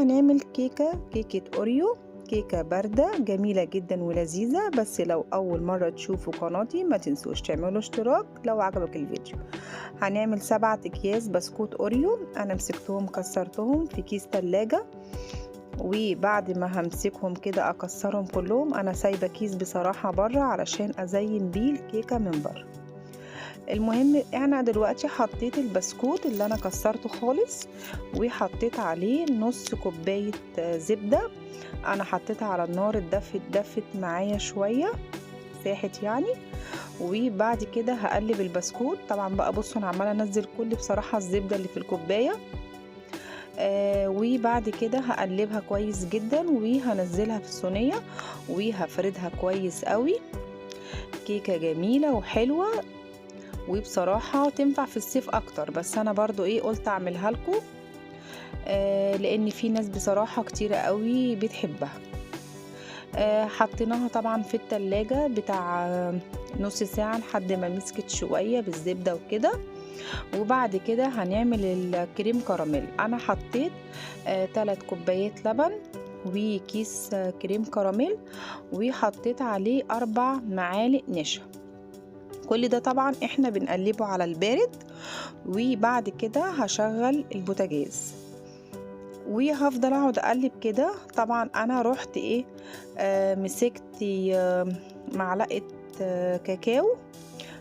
هنعمل كيكة أوريو، كيكة باردة جميلة جدا ولذيذة. بس لو أول مرة تشوفوا قناتي ما تنسوش تعملوا اشتراك لو عجبك الفيديو. هنعمل 7 أكياس بسكوت أوريو. أنا مسكتهم كسرتهم في كيس تلاجة، وبعد ما همسكهم كده أكسرهم كلهم. أنا سايبة كيس بصراحة بره علشان أزين بيه الكيكة من بره. المهم انا دلوقتي حطيت البسكوت اللي انا كسرته خالص، وحطيت عليه نص كوباية زبدة. انا حطيتها على النار، اتدفت معايا شوية، ساحت يعني. وبعد كده هقلب البسكوت. طبعا بقى بصوا انا عمالة انزل كل بصراحة الزبدة اللي في الكوباية. وبعد كده هقلبها كويس جدا، وهنزلها في الصينية وهفردها كويس قوي. كيكة جميلة وحلوة، وبصراحة تنفع في الصيف اكتر، بس انا برضو قلت اعملها لكم لان في ناس بصراحة كتيرة قوي بتحبها. حطيناها طبعا في التلاجة بتاع نص ساعة لحد ما مسكت شوية بالزبدة وكده. وبعد كده هنعمل الكريم كراميل. انا حطيت 3 كوبايات لبن وكيس كريم كراميل، وحطيت عليه 4 معالق نشا. كل ده طبعا احنا بنقلبه على البارد. وبعد كده هشغل البوتاجاز وهفضل اقعد اقلب كده. طبعا انا رحت مسكت معلقة كاكاو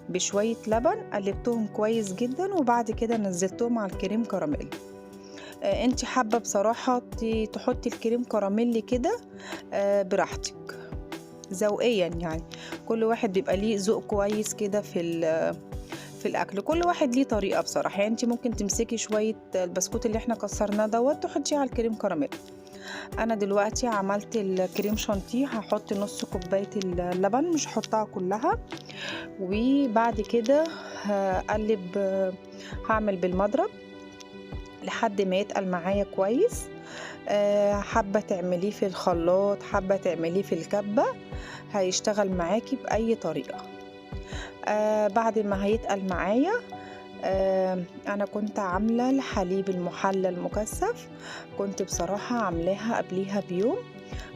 بشوية لبن، قلبتهم كويس جدا، وبعد كده نزلتهم على الكريم كراميل. انت حابة بصراحة تحطي الكريم كراميل كده براحتك، ذوقيا يعني. كل واحد بيبقى ليه ذوق كويس كده في الاكل. كل واحد ليه طريقه بصراحه. يعني انت ممكن تمسكي شويه البسكوت اللي احنا كسرناه دوت تحطيه على الكريم كراميل. انا دلوقتي عملت الكريم شانتيه، هحط نص كوبايه اللبن، مش هحطها كلها. وبعد كده هقلب، هعمل بالمضرب لحد ما يتقل معايا كويس. حابه تعمليه في الخلاط، حابه تعمليه في الكبه، هيشتغل معاكي بأي طريقة. بعد ما هيتقل معايا أنا كنت عاملة الحليب المحلى المكثف، كنت بصراحة عاملاها قبليها بيوم.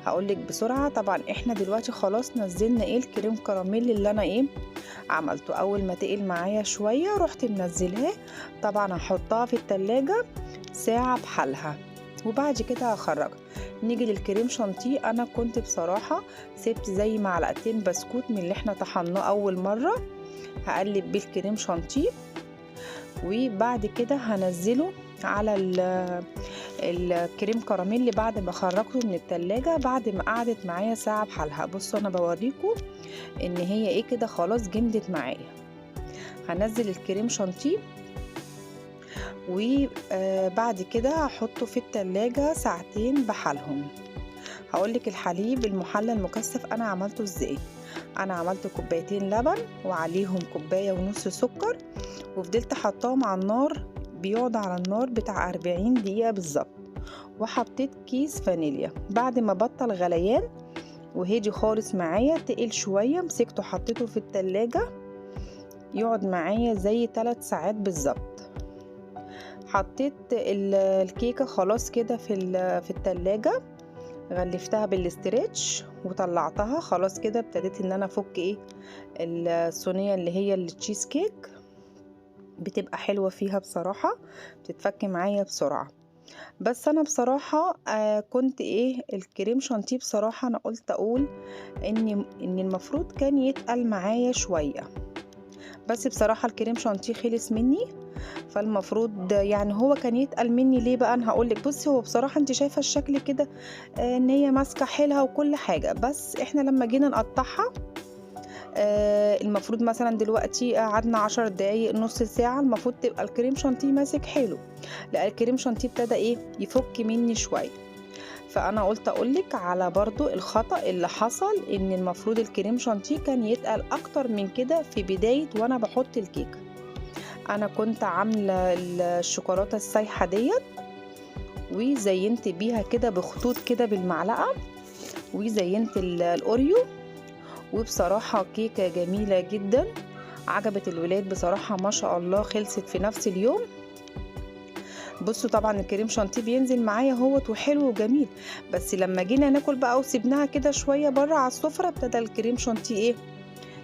هقولك بسرعة. طبعا احنا دلوقتي خلاص نزلنا الكريم كراميل اللي انا عملته. اول ما تقل معايا شوية رحت منزلاه. طبعا هحطها في التلاجة ساعة بحالها، وبعد كده هخرجها. نيجي للكريم شانتيه. انا كنت بصراحة سبت زي معلقتين بسكوت من اللي احنا طحناه اول مرة، هقلب بيه الكريم شانتيه. وبعد كده هنزله على الكريم كراميل اللي بعد ما خرجته من التلاجة، بعد ما قعدت معايا ساعة بحالها. بصوا انا بوريكم ان هي كده خلاص جمدت معايا. هنزل الكريم شانتيه، وبعد كده هحطه في التلاجة ساعتين بحالهم. هقولك الحليب المحلى المكثف انا عملته ازاي. انا عملت كوبايتين لبن وعليهم كوباية ونص سكر، وفضلت حطاهم على النار، بيقعد على النار بتاع 40 دقيقة بالظبط. وحطيت كيس فانيليا. بعد ما بطل غليان وهدي خالص معايا، تقل شوية، مسكته حطيته في التلاجة يقعد معايا زي 3 ساعات بالظبط. حطيت الكيكة خلاص كده في التلاجة، غلفتها بالاسترتش وطلعتها خلاص كده. ابتديت ان انا افك الصينية اللي هي التشيز كيك، بتبقى حلوة فيها بصراحة، بتتفك معايا بسرعة. بس انا بصراحة كنت الكريم شانتيه بصراحة انا قلت اقول ان المفروض كان يتقل معايا شوية، بس بصراحة الكريم شانتيه خلص مني، فالمفروض يعني هو كان يتقل مني. ليه بقى؟ انا هقولك. بصي هو بصراحة انت شايفة الشكل كده ان هي ماسكة حيلها وكل حاجة، بس احنا لما جينا نقطعها المفروض مثلا دلوقتي قعدنا 10 دقايق نص ساعة، المفروض تبقى الكريم شانتيه ماسك حلو. لا، الكريم شانتيه ابتدى يفك مني شوية. فانا قلت اقولك على برضو الخطأ اللي حصل، ان المفروض الكريم شانتيه كان يتقل اكتر من كده في بداية وانا بحط الكيكة. انا كنت عاملة الشوكولاتة السايحة ديت وزينت بيها كده بخطوط كده بالمعلقة، وزينت الاوريو. وبصراحة كيكة جميلة جدا، عجبت الولاد بصراحة ما شاء الله، خلصت في نفس اليوم. بصوا طبعا الكريم شانتيه بينزل معايا اهوت وحلو وجميل، بس لما جينا ناكل بقى وسيبناها كده شويه بره على السفره ابتدى الكريم شانتيه ايه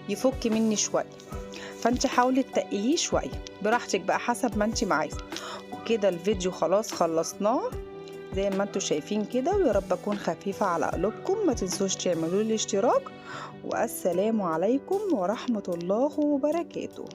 يفك مني شويه. فانت حاولي تقليه شويه براحتك بقى حسب ما انت عايزه. وكده الفيديو خلاص خلصناه زي ما انتوا شايفين كده، ويا رب اكون خفيفه على قلوبكم. ما تنسوش تعملوا لي اشتراك، والسلام عليكم ورحمه الله وبركاته.